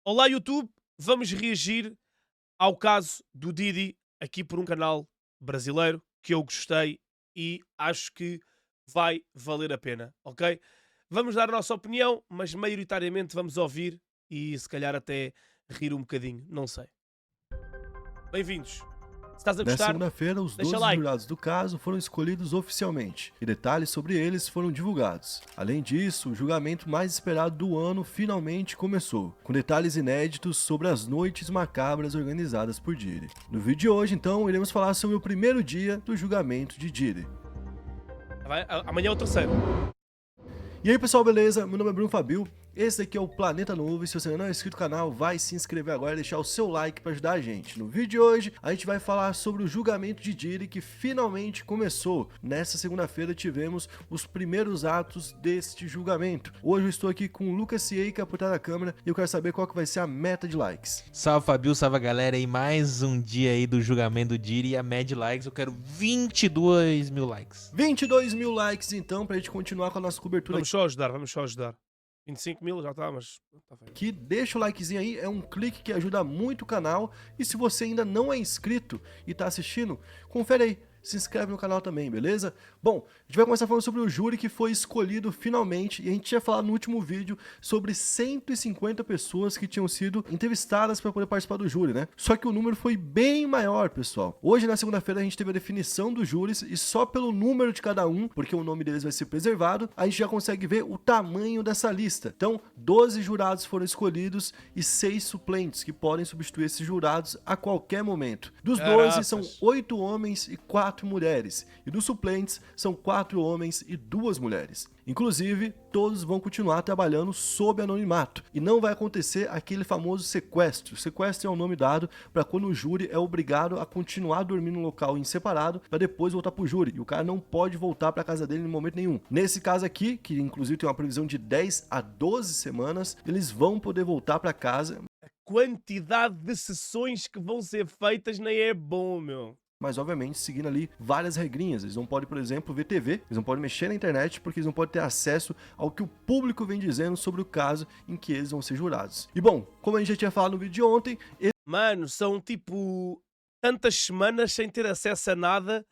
Olá, YouTube. Vamos reagir ao caso do Didi aqui por um canal brasileiro que eu gostei e acho que vai valer a pena, ok? Vamos dar a nossa opinião, mas maioritariamente vamos ouvir e se calhar até rir um bocadinho, não sei. Bem-vindos. Se estás a Na gostar, segunda-feira, os deixa 12 like. jurados do caso foram escolhidos oficialmente, e detalhes sobre eles foram divulgados. Além disso, o julgamento mais esperado do ano finalmente começou, com detalhes inéditos sobre as noites macabras organizadas por Diddy. No vídeo de hoje, então, iremos falar sobre o primeiro dia do julgamento de Diddy. Amanhã é o terceiro. E aí pessoal, beleza? Meu nome é Bruno Fabio, esse aqui é o Planeta Novo e se você ainda não é inscrito no canal, vai se inscrever agora e deixar o seu like para ajudar a gente. No vídeo de hoje, a gente vai falar sobre o julgamento de Diddy que finalmente começou. Nessa segunda-feira tivemos os primeiros atos deste julgamento. Hoje eu estou aqui com o Lucas Cieca por trás da câmera e eu quero saber qual que vai ser a meta de likes. Salve Fabio, salve galera, e mais um dia aí do julgamento do Diddy e a média de likes, eu quero 22 mil likes. 22 mil likes então pra gente continuar com a nossa cobertura Vamos só ajudar. 25 mil já está, mas tá feio. aqui. Deixa o likezinho aí, é um clique que ajuda muito o canal. E se você ainda não é inscrito e tá assistindo, confere aí. Se inscreve no canal também, beleza? Bom, a gente vai começar falando sobre o júri que foi escolhido finalmente. E a gente tinha falado no último vídeo sobre 150 pessoas que tinham sido entrevistadas para poder participar do júri, né? Só que o número foi bem maior, pessoal. Hoje, na segunda-feira, a gente teve a definição dos júris e só pelo número de cada um, porque o nome deles vai ser preservado, a gente já consegue ver o tamanho dessa lista. Então, 12 jurados foram escolhidos e 6 suplentes, que podem substituir esses jurados a qualquer momento. Dos 12, são Caraças. 8 homens e 4 mulheres, e dos suplentes são 4 homens e 2 mulheres. Inclusive, todos vão continuar trabalhando sob anonimato, e não vai acontecer aquele famoso sequestro. Sequestro é um nome dado para quando o júri é obrigado a continuar dormindo no local em separado para depois voltar pro júri, e o cara não pode voltar para casa dele em momento nenhum. Nesse caso aqui, que inclusive tem uma previsão de 10 a 12 semanas, eles vão poder voltar para casa. Quantidade de sessões que vão ser feitas nem é bom, meu. Mas, obviamente, seguindo ali várias regrinhas. Eles não podem, por exemplo, ver TV, eles não podem mexer na internet, porque eles não podem ter acesso ao que o público vem dizendo sobre o caso em que eles vão ser jurados. E, bom, como a gente já tinha falado no vídeo de ontem, Mano, são tipo tantas semanas sem ter acesso a nada,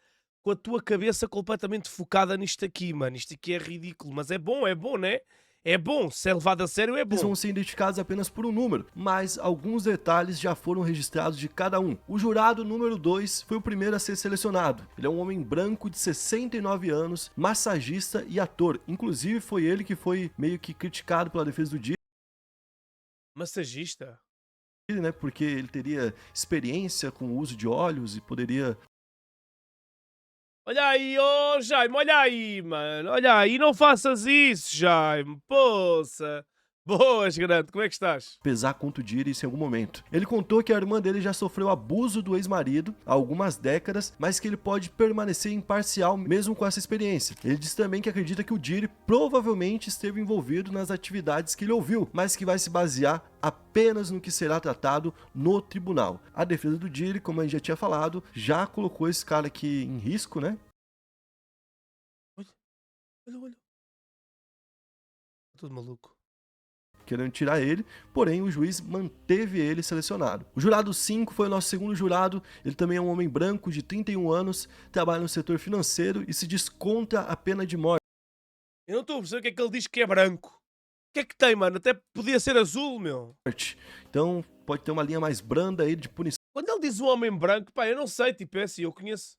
com a tua cabeça completamente focada nisto aqui, mano. Isto aqui é ridículo, mas é bom, né? É bom, se é levado a sério, é eles bom. vão ser identificados apenas por um número, mas alguns detalhes já foram registrados de cada um. O jurado número 2 foi o primeiro a ser selecionado. Ele é um homem branco de 69 anos, massagista e ator. Inclusive, foi ele que foi meio que criticado pela defesa do Diddy, Massagista? né? Porque ele teria experiência com o uso de óleos e poderia. Olha aí, ô Jaime, olha aí, mano. Olha aí, não faças isso, Jaime. Poça. Boas, grande, como é que estás? Pesar contra o Diddy em algum momento. Ele contou que a irmã dele já sofreu abuso do ex-marido há algumas décadas, mas que ele pode permanecer imparcial mesmo com essa experiência. Ele disse também que acredita que o Diddy provavelmente esteve envolvido nas atividades que ele ouviu, mas que vai se basear apenas no que será tratado no tribunal. A defesa do Diddy, como a gente já tinha falado, já colocou esse cara aqui em risco, né? Olha. Tudo maluco. Querendo tirar ele, porém o juiz manteve ele selecionado. O jurado 5 foi o nosso segundo jurado, ele também é um homem branco de 31 anos, trabalha no setor financeiro e se diz contra a pena de morte. Eu não estou a perceber o que é que ele diz que é branco. O que é que tem, mano? Até podia ser azul, meu. Então pode ter uma linha mais branda aí de punição Quando ele diz um homem branco, pá, eu não sei, tipo, é assim, eu conheço.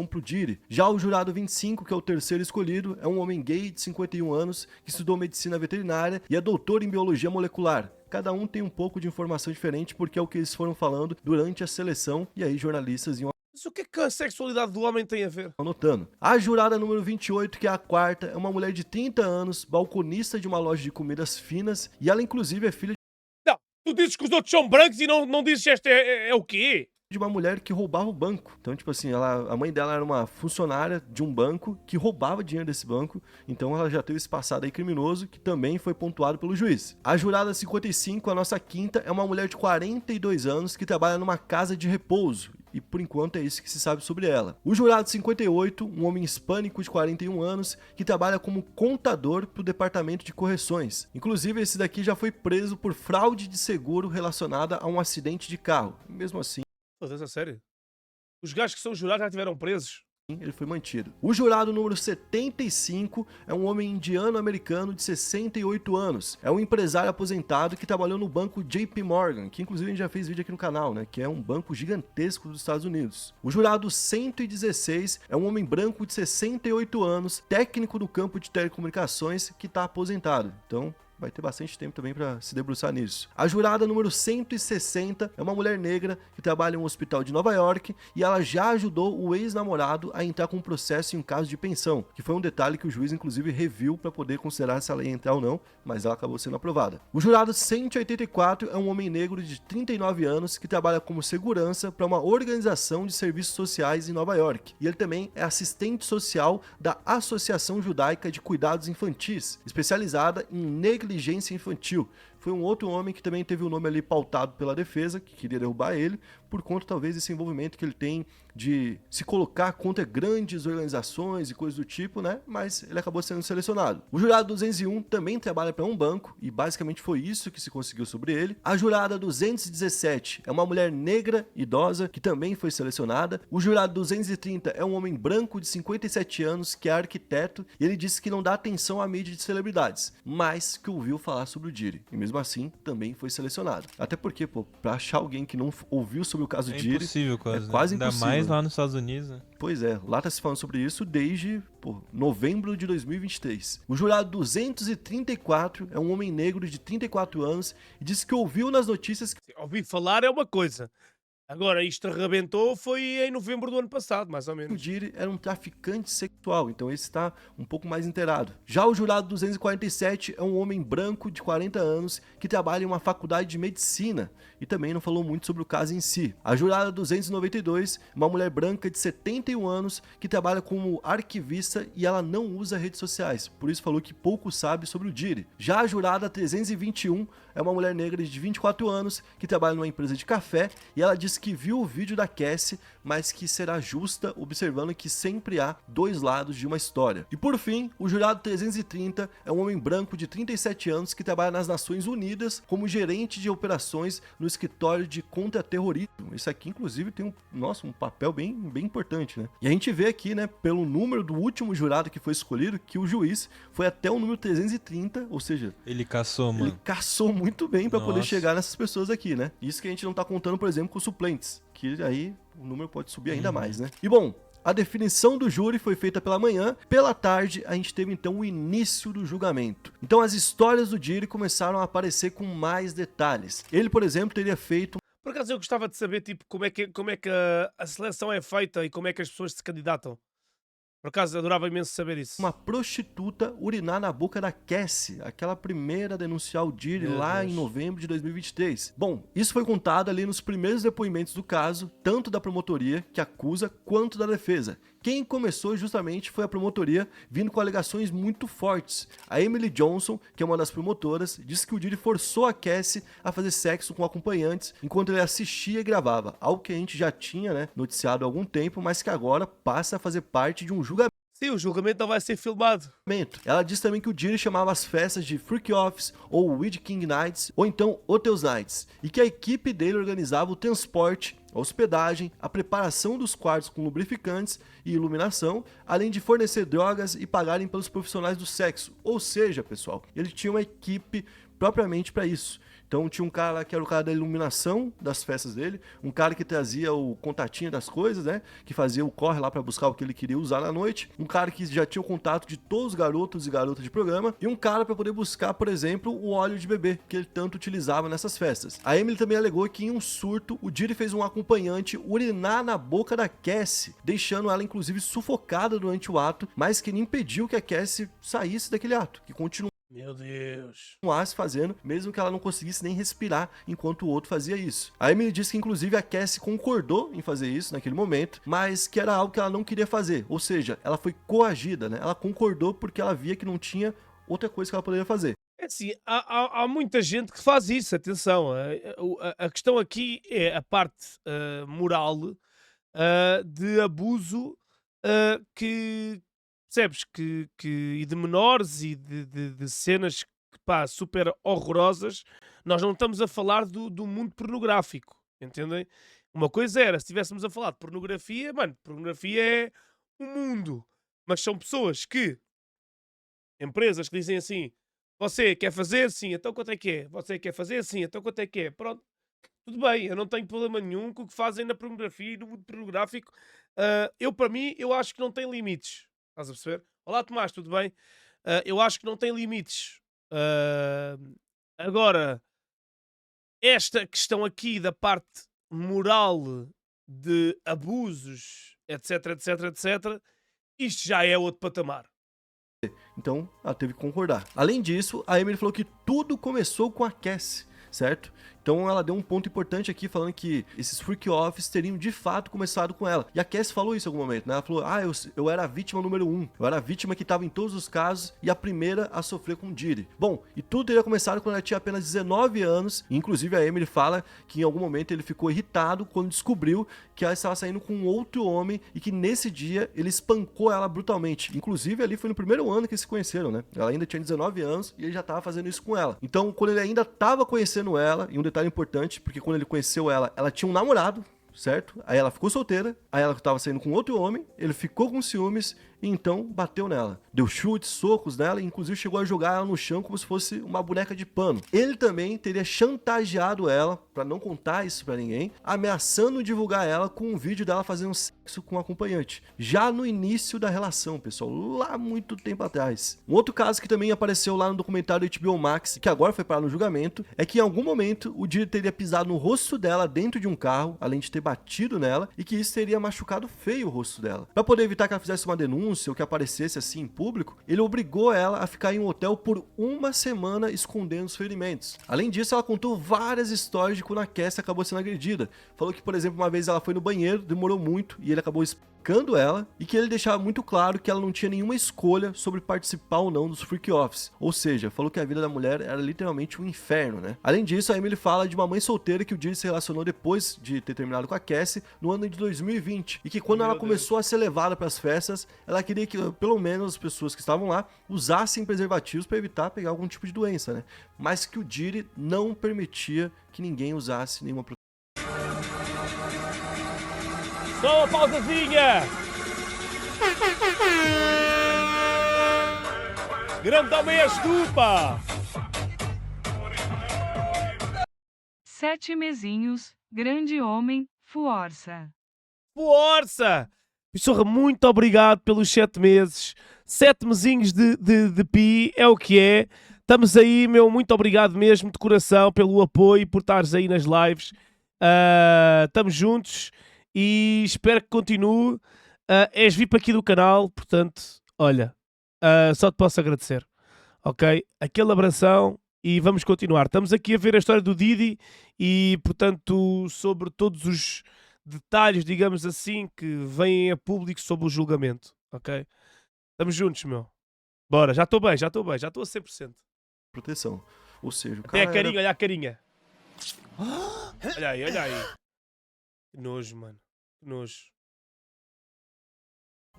pro Diddy. Já o jurado 25, que é o terceiro escolhido, é um homem gay de 51 anos que estudou medicina veterinária e é doutor em biologia molecular. Cada um tem um pouco de informação diferente porque é o que eles foram falando durante a seleção e aí jornalistas iam Mas o que é que a sexualidade do homem tem a ver? anotando. A jurada número 28, que é a quarta, é uma mulher de 30 anos, balconista de uma loja de comidas finas e ela inclusive é filha Não, tu dizes que os outros são brancos e não dizes este é o quê? de uma mulher que roubava o banco. Então, tipo assim, a mãe dela era uma funcionária de um banco que roubava dinheiro desse banco. Então, ela já teve esse passado aí criminoso que também foi pontuado pelo juiz. A jurada 55, a nossa quinta, é uma mulher de 42 anos que trabalha numa casa de repouso. e por enquanto é isso que se sabe sobre ela. O jurado 58, um homem hispânico de 41 anos que trabalha como contador para o departamento de correções. Inclusive esse daqui já foi preso por fraude de seguro relacionada a um acidente de carro. Mesmo assim, Foda-se, a sério. Os gajos que são jurados já estiveram presos. ele foi mantido. O jurado número 75 é um homem indiano-americano de 68 anos. É um empresário aposentado que trabalhou no banco JP Morgan, que inclusive a gente já fez vídeo aqui no canal, né? Que é um banco gigantesco dos Estados Unidos. O jurado 116 é um homem branco de 68 anos, técnico do campo de telecomunicações, que está aposentado. Então, vai ter bastante tempo também para se debruçar nisso. A jurada número 160 é uma mulher negra que trabalha em um hospital de Nova York e ela já ajudou o ex-namorado a entrar com um processo em um caso de pensão, que foi um detalhe que o juiz inclusive reviu para poder considerar se ela ia entrar ou não, mas ela acabou sendo aprovada. O jurado 184 é um homem negro de 39 anos que trabalha como segurança para uma organização de serviços sociais em Nova York. E ele também é assistente social da Associação Judaica de Cuidados Infantis, especializada em negligência infantil. Foi um outro homem que também teve o nome ali pautado pela defesa, que queria derrubar ele, por conta talvez desse envolvimento que ele tem de se colocar contra grandes organizações e coisas do tipo, né? Mas ele acabou sendo selecionado. O jurado 201 também trabalha para um banco, e basicamente foi isso que se conseguiu sobre ele. A jurada 217 é uma mulher negra, idosa, que também foi selecionada. O jurado 230 é um homem branco de 57 anos, que é arquiteto, e ele disse que não dá atenção à mídia de celebridades, mas que ouviu falar sobre o Diddy. E mesmo assim, também foi selecionado. Até porque, pô, pra achar alguém que não ouviu sobre o caso Diddy, impossível, quase, é quase ainda impossível. mais lá nos Estados Unidos, né? Pois é, lá tá se falando sobre isso desde novembro de 2023. O jurado 234 é um homem negro de 34 anos e disse que ouviu nas notícias que Ouvir falar é uma coisa. Agora, isto arrebentou foi em novembro do ano passado, mais ou o menos. Diddy era um traficante sexual, então esse está um pouco mais inteirado. Já o jurado 247 é um homem branco de 40 anos que trabalha em uma faculdade de medicina e também não falou muito sobre o caso em si. A jurada 292 é uma mulher branca de 71 anos que trabalha como arquivista e ela não usa redes sociais, por isso falou que pouco sabe sobre o Diddy. Já a jurada 321 é uma mulher negra de 24 anos que trabalha numa empresa de café e ela diz que viu o vídeo da Cassie, mas que será justa, observando que sempre há dois lados de uma história. E por fim, o jurado 330 é um homem branco de 37 anos que trabalha nas Nações Unidas como gerente de operações no escritório de contra-terrorismo. Isso aqui, inclusive, tem um papel bem importante, né? E a gente vê aqui, né, pelo número do último jurado que foi escolhido, que o juiz foi até o número 330, ou seja, Ele caçou, mano. ele caçou muito bem para poder Nossa. chegar nessas pessoas aqui, né? Isso que a gente não tá contando, por exemplo, com os suplentes, que aí o número pode subir ainda mais, né? E bom, a definição do júri foi feita pela manhã. Pela tarde, a gente teve então o início do julgamento. Então as histórias do Diddy começaram a aparecer com mais detalhes. Ele, por exemplo, teria feito Por acaso eu gostava de saber tipo, como é que a seleção é feita e como é que as pessoas se candidatam. Por acaso adorava imenso saber isso. uma prostituta urinar na boca da Cassie, aquela primeira a denunciar o Diddy Meu lá Deus. em novembro de 2023. Bom, isso foi contado ali nos primeiros depoimentos do caso, tanto da promotoria, que acusa, quanto da defesa. Quem começou justamente foi a promotoria, vindo com alegações muito fortes. A Emily Johnson, que é uma das promotoras, disse que o Diddy forçou a Cassie a fazer sexo com acompanhantes enquanto ele assistia e gravava, algo que a gente já tinha, né, noticiado há algum tempo, mas que agora passa a fazer parte de um julgamento. Sim, o julgamento não vai ser filmado. Ela disse também que o Diddy chamava as festas de Freak Offs ou Weed King Nights ou então Hotel's Nights e que a equipe dele organizava o transporte, a hospedagem, a preparação dos quartos com lubrificantes e iluminação, além de fornecer drogas e pagarem pelos profissionais do sexo. Ou seja, pessoal, ele tinha uma equipe propriamente para isso. Então tinha um cara lá que era o cara da iluminação das festas dele, um cara que trazia o contatinho das coisas, né, que fazia o corre lá pra buscar o que ele queria usar na noite, um cara que já tinha o contato de todos os garotos e garotas de programa, e um cara pra poder buscar, por exemplo, o óleo de bebê, que ele tanto utilizava nessas festas. A Emily também alegou que em um surto, o Diddy fez um acompanhante urinar na boca da Cassie, deixando ela inclusive sufocada durante o ato, mas que ele impediu que a Cassie saísse daquele ato, que continuou Meu Deus. continuasse fazendo, mesmo que ela não conseguisse nem respirar enquanto o outro fazia isso. A Emily disse que inclusive a Cassie concordou em fazer isso naquele momento, mas que era algo que ela não queria fazer, ou seja, ela foi coagida, né? Ela concordou porque ela via que não tinha outra coisa que ela poderia fazer. É assim, há muita gente que faz isso, atenção. A questão aqui é a parte moral de abuso que, percebes, e de menores e de cenas que, pá, super horrorosas. Nós não estamos a falar do mundo pornográfico, entendem? Uma coisa era, se estivéssemos a falar de pornografia, mano, pornografia é um mundo, mas são pessoas que, empresas que dizem assim, você quer fazer? Sim, então quanto é que é? Você quer fazer? Sim, então quanto é que é? Pronto, tudo bem, eu não tenho problema nenhum com o que fazem na pornografia e no mundo pornográfico. Eu, para mim, eu acho que não tem limites. Estás a perceber? Olá, Tomás, tudo bem? Eu acho que não tem limites. Ah, agora, esta questão aqui da parte moral de abusos, etc, etc, etc, isto já é outro patamar. Então, ela teve que concordar. Além disso, a Emily falou que tudo começou com a Cassie, certo? Então ela deu um ponto importante aqui, falando que esses freak-offs teriam de fato começado com ela. E a Cassie falou isso em algum momento, né? Ela falou, eu era a vítima número 1. Eu era a vítima que estava em todos os casos e a primeira a sofrer com o Diddy. Bom, e tudo teria começado quando ela tinha apenas 19 anos. E, inclusive a Emily fala que em algum momento ele ficou irritado quando descobriu que ela estava saindo com outro homem e que nesse dia ele espancou ela brutalmente. Inclusive ali foi no primeiro ano que eles se conheceram, né? Ela ainda tinha 19 anos e ele já estava fazendo isso com ela. Então, quando ele ainda estava conhecendo ela, e um detalhe importante, porque quando ele conheceu ela, ela tinha um namorado, certo? Aí ela ficou solteira, aí ela estava saindo com outro homem, ele ficou com ciúmes e então bateu nela. Deu chutes, socos nela e inclusive chegou a jogar ela no chão como se fosse uma boneca de pano. Ele também teria chantageado ela, pra não contar isso pra ninguém, ameaçando divulgar ela com um vídeo dela fazendo sexo com um acompanhante. Já no início da relação, pessoal, lá muito tempo atrás. Um outro caso que também apareceu lá no documentário do HBO Max, que agora foi parar no julgamento, é que em algum momento o Diddy teria pisado no rosto dela dentro de um carro, além de ter batido nela, e que isso teria machucado feio o rosto dela. Pra poder evitar que ela fizesse uma denúncia ou que aparecesse assim em público, ele obrigou ela a ficar em um hotel por uma semana escondendo os ferimentos. Além disso, ela contou várias histórias de quando a Cassie acabou sendo agredida. Falou que, por exemplo, uma vez ela foi no banheiro, demorou muito e ele acabou espancando ela e que ele deixava muito claro que ela não tinha nenhuma escolha sobre participar ou não dos freak-offs. Ou seja, falou que a vida da mulher era literalmente um inferno, né? Além disso, a Emily fala de uma mãe solteira que o Diddy se relacionou depois de ter terminado com a Cassie no ano de 2020 e que quando ela começou a ser levada para as festas, ela queria que pelo menos as pessoas que estavam lá usassem preservativos para evitar pegar algum tipo de doença, né? Mas que o Diddy não permitia que ninguém usasse nenhuma proteção. Só uma pausazinha! Grande também és tu, pá! 7 mesinhos, grande homem, força. Força! Pichorra, muito obrigado pelos 7 meses. 7 mesinhos de pi, é o que é. Estamos aí, meu, muito obrigado mesmo, de coração, pelo apoio, por estares aí nas lives. Estamos juntos e espero que continue. És VIP aqui do canal, portanto, olha, só te posso agradecer. Ok? Aquele abração e vamos continuar. Estamos aqui a ver a história do Diddy e, portanto, sobre todos os detalhes, digamos assim, que vêm a público sobre o julgamento, ok? Estamos juntos, meu. Bora, já estou bem, já estou a 100%. Proteção. Ou seja, o Até cara a carinha, olha a carinha. Olha aí, olha aí. Que nojo, mano. Que nojo.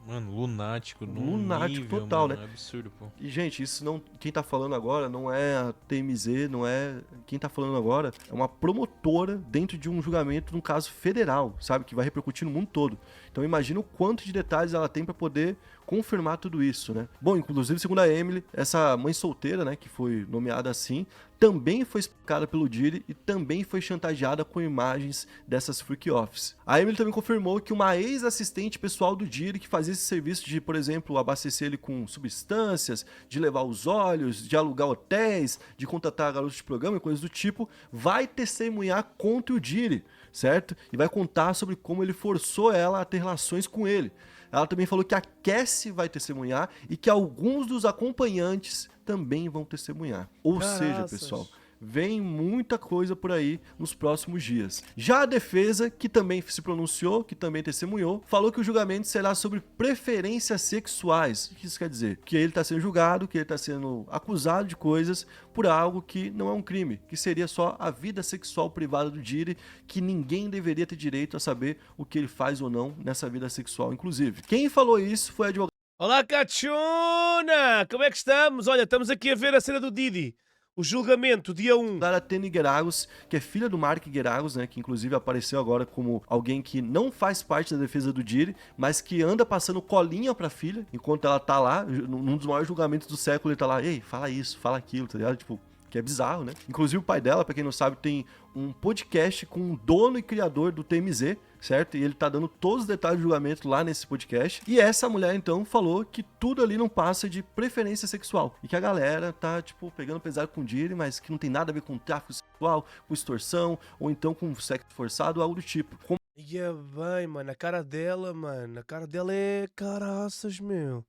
Mano, lunático. Lunático nível, total, mano, né? É absurdo, pô. E, gente, isso não. Quem tá falando agora não é a TMZ, não é. Quem tá falando agora é uma promotora dentro de um julgamento num caso federal, sabe? Que vai repercutir no mundo todo. Então imagina o quanto de detalhes ela tem pra poder confirmar tudo isso, né? Bom, inclusive, segundo a Emily, essa mãe solteira, né, que foi nomeada assim, também foi espancada pelo Diddy e também foi chantageada com imagens dessas freak-offs. A Emily também confirmou que uma ex-assistente pessoal do Diddy, que fazia esse serviço de, por exemplo, abastecer ele com substâncias, de levar os olhos, de alugar hotéis, de contratar garotos de programa e coisas do tipo, vai testemunhar contra o Diddy, certo? E vai contar sobre como ele forçou ela a ter relações com ele. Ela também falou que a Cassie vai testemunhar e que alguns dos acompanhantes também vão testemunhar. Ou seja, pessoal, vem muita coisa por aí nos próximos dias. Já a defesa, que também se pronunciou, que também testemunhou, falou que o julgamento será sobre preferências sexuais. O que isso quer dizer? Que ele está sendo julgado, que ele está sendo acusado de coisas por algo que não é um crime, que seria só a vida sexual privada do Diddy, que ninguém deveria ter direito a saber o que ele faz ou não nessa vida sexual, inclusive. Quem falou isso foi a advogada Olá, Cachuna! Como é que estamos? Olha, estamos aqui a ver a cena do Diddy. O julgamento, dia 1. Teni Geragos, que é filha do Mark Geragos, né, que inclusive apareceu agora como alguém que não faz parte da defesa do Diddy, mas que anda passando colinha pra filha, enquanto ela tá lá, num dos maiores julgamentos do século, ele tá lá, ei, fala isso, fala aquilo, tá ligado? Tipo, que é bizarro, né? Inclusive o pai dela, pra quem não sabe, tem um podcast com o dono e criador do TMZ, certo? E ele tá dando todos os detalhes do julgamento lá nesse podcast. E essa mulher, então, falou que tudo ali não passa de preferência sexual. E que a galera tá, tipo, pegando pesado com o Diddy, mas que não tem nada a ver com tráfico sexual, com extorsão, ou então com sexo forçado, ou algo do tipo. Ia bem, mano, a cara dela, mano. A cara dela é caraças, meu.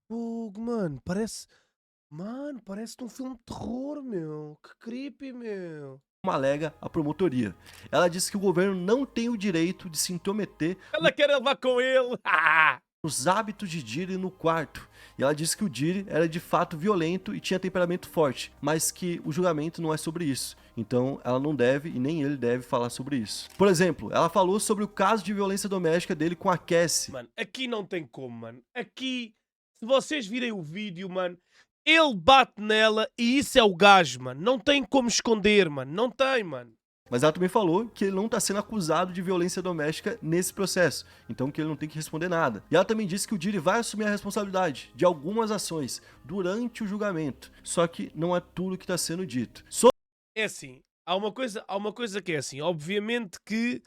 Fogo, mano, parece... Mano, parece um filme de terror, meu. Que creepy, meu. Como alega a promotoria. Ela disse que o governo não tem o direito de se intrometer Ela quer levar com ele. nos hábitos de Diddy no quarto. E ela disse que o Diddy era de fato violento e tinha temperamento forte, mas que o julgamento não é sobre isso. Então ela não deve e nem ele deve falar sobre isso. Por exemplo, ela falou sobre o caso de violência doméstica dele com a Cassie. Mano, aqui não tem como, mano. Aqui, se vocês virem o vídeo, mano, ele bate nela e isso é o gajo, mano. Não tem como esconder, mano. Não tem, mano. Mas ela também falou que ele não está sendo acusado de violência doméstica nesse processo, então que ele não tem que responder nada. E ela também disse que o Diddy vai assumir a responsabilidade de algumas ações durante o julgamento, só que não é tudo que está sendo dito. É assim, há uma coisa que é assim, obviamente que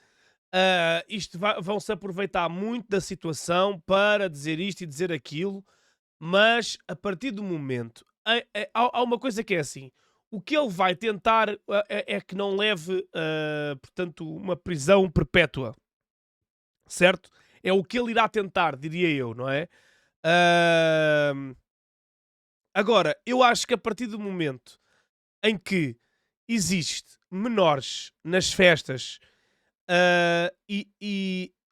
vão se aproveitar muito da situação para dizer isto e dizer aquilo, mas a partir do momento, há uma coisa que é assim, o que ele vai tentar é que não leve, portanto, uma prisão perpétua, certo? É o que ele irá tentar, diria eu, não é? Agora, eu acho que a partir do momento em que existe menores nas festas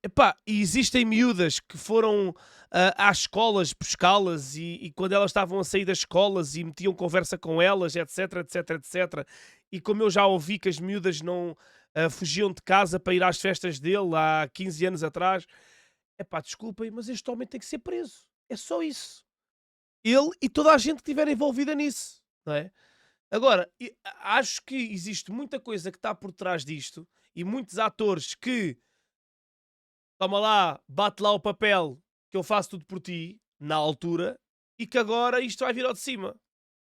epá, e existem miúdas que foram às escolas buscá-las e quando elas estavam a sair das escolas e metiam conversa com elas, etc, etc, etc. E como eu já ouvi que as miúdas não fugiam de casa para ir às festas dele há 15 anos atrás, epá, desculpem, mas este homem tem que ser preso. É só isso. Ele e toda a gente que estiver envolvida nisso, não é? Agora, acho que existe muita coisa que está por trás disto e muitos atores que, toma lá, bate lá o papel que eu faço tudo por ti, na altura, e que agora isto vai vir ao de cima.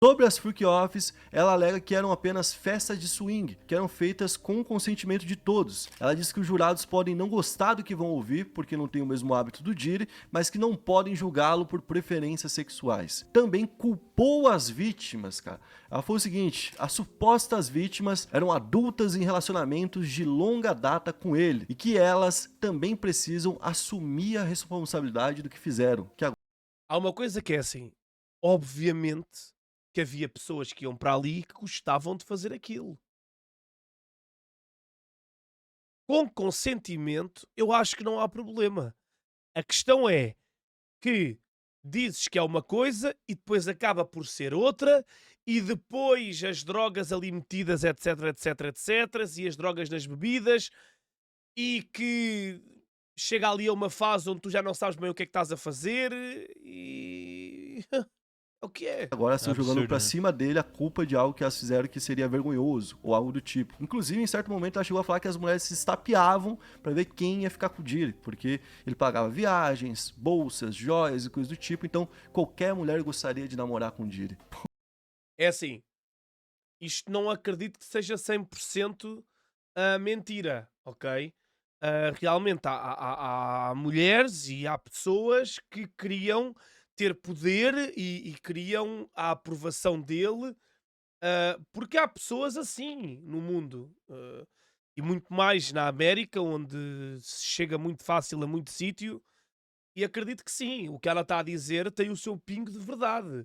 Sobre as freak-offs, ela alega que eram apenas festas de swing, que eram feitas com o consentimento de todos. Ela diz que os jurados podem não gostar do que vão ouvir, porque não têm o mesmo hábito do Diddy, mas que não podem julgá-lo por preferências sexuais. Também culpou as vítimas, cara. Ela falou o seguinte, as supostas vítimas eram adultas em relacionamentos de longa data com ele, e que elas também precisam assumir a responsabilidade do que fizeram. Há uma coisa que é assim, obviamente que havia pessoas que iam para ali que gostavam de fazer aquilo. Com consentimento, eu acho que não há problema. A questão é que dizes que é uma coisa e depois acaba por ser outra, e depois as drogas ali metidas, etc, etc, etc, e as drogas nas bebidas, e que chega ali a uma fase onde tu já não sabes bem o que é que estás a fazer, e... o que é? Agora estão jogando Absurdo, pra né? cima dele a culpa de algo que elas fizeram que seria vergonhoso, ou algo do tipo. Inclusive, em certo momento, ela chegou a falar que as mulheres se estapeavam pra ver quem ia ficar com o Diddy, porque ele pagava viagens, bolsas, joias e coisas do tipo, então qualquer mulher gostaria de namorar com o Diddy. É assim, isto não acredito que seja 100% mentira, ok? Realmente há mulheres e há pessoas que queriam ter poder e queriam a aprovação dele, porque há pessoas assim no mundo. E muito mais na América, onde se chega muito fácil a muito sítio, e acredito que sim, o que ela está a dizer tem o seu pingo de verdade.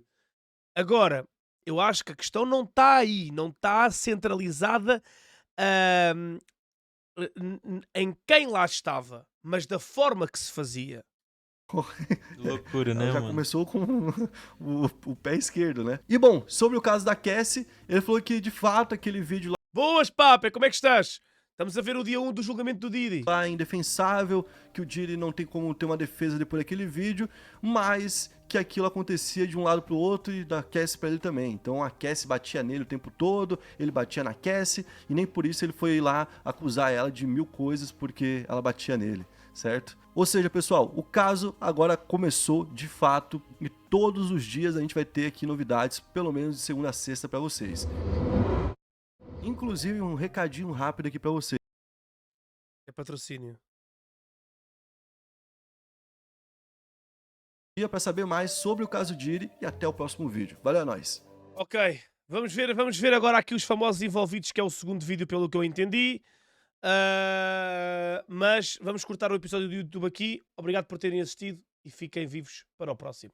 Agora, Eu acho que a questão não está aí, não está centralizada ahm, em quem lá estava, mas da forma que se fazia. Loucura, Ela né, já mano? começou com o pé esquerdo, né? E bom, sobre o caso da Cassie, ele falou que de fato aquele vídeo Boas, Papa, como é que estás? Estamos a ver o dia 1 do julgamento do Didi. lá é indefensável, que o Diddy não tem como ter uma defesa depois daquele vídeo, mas que aquilo acontecia de um lado pro outro e da Cassie pra ele também. Então a Cassie batia nele o tempo todo, ele batia na Cassie, e nem por isso ele foi lá acusar ela de 1000 coisas porque ela batia nele, certo? Ou seja, pessoal, o caso agora começou de fato e todos os dias a gente vai ter aqui novidades, pelo menos de segunda a sexta pra vocês. Inclusive um recadinho rápido aqui pra vocês. É patrocínio. Para saber mais sobre o caso Diddy e até o próximo vídeo. Valeu, é nóis! Ok, vamos ver agora aqui os famosos envolvidos, que é o segundo vídeo pelo que eu entendi. Mas vamos cortar o episódio do YouTube aqui. Obrigado por terem assistido e fiquem vivos para o próximo.